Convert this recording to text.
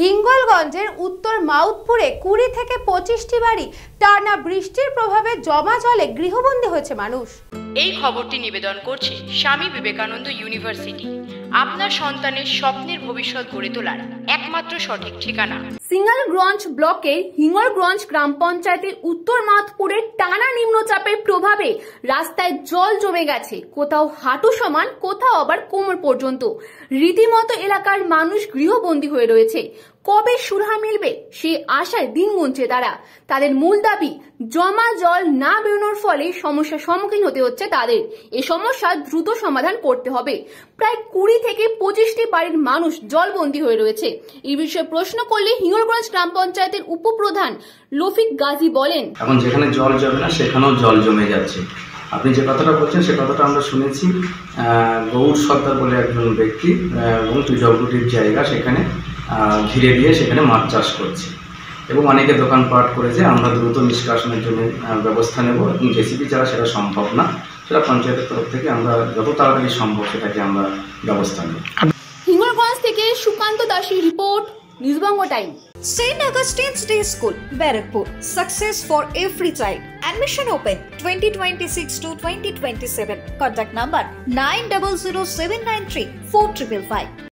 হিঙ্গলগঞ্জের উত্তর মাউথপুরে 20 থেকে 25টি বাড়ি টানা বৃষ্টির প্রভাবে জমা জলে গৃহবন্দী হয়েছে মানুষ। এই খবরটি নিবেদন করছে স্বামী বিবেকানন্দ ইউনিভার্সিটি, আপনার সন্তানের স্বপ্নের ভবিষ্যৎ গড়ে তোলার একমাত্র সঠিক ঠিকানা। সিঙ্গলগঞ্জ ব্লকের হিঙ্গলগঞ্জ গ্রাম পঞ্চায়েতের উত্তর মাউথপুরের টানা নিম্নচাপের প্রভাবে রাস্তায় জল জমে গেছে, কোথাও হাঁটু সমান, কোথাও আবার কোমর পর্যন্ত। রীতিমতো এলাকার মানুষ গৃহবন্দী হয়ে রয়েছে। কবে সুরাহা মিলবে সেই আশায় দিন গুনছে তারা। তাদের মূল দাবি, জমা জল না বেরোনোর ফলে সমস্যার সম্মুখীন হতে হচ্ছে তাদের। এই সমস্যা দ্রুত সমাধান করতে হবে। প্রায় 20 থেকে 25টি বাড়ির মানুষ জলবন্দী হয়ে রয়েছে। এই বিষয়ে প্রশ্ন করলে হিঙ্গলগঞ্জ গ্রাম পঞ্চায়েতের উপপ্রধান লফিক গাজী বলেন, এখন যেখানে জল জমে না সেখানেও জল জমে যাচ্ছে। আপনি যে কথাটা বলছেন সে কথাটা আমরা শুনেছি। গৌর সর্দার বলে একজন ব্যক্তি এবং পিডব্লিউডির জায়গা সেখানে ঘিরে দিয়ে সেখানে মাছ চাষ করছে এবং অনেকে দোকানপাট করেছে। আমরা দ্রুত নিষ্কাশনের জন্য ব্যবস্থা নেব এবং জেসিবি ছাড়া সেটা সম্ভব না, সেটা পঞ্চায়েতের তরফ থেকে আমরা যত তাড়াতাড়ি সম্ভব সেটাকে আমরা ব্যবস্থা নেব। হিঙ্গলগঞ্জ থেকে সুকান্ত দাসের রিপোর্ট, নিউজবঙ্গ time. St. Augustine's Day School, Barakpur. Success for every child. Admission open 2026 to 2027. Contact number 900793 4555.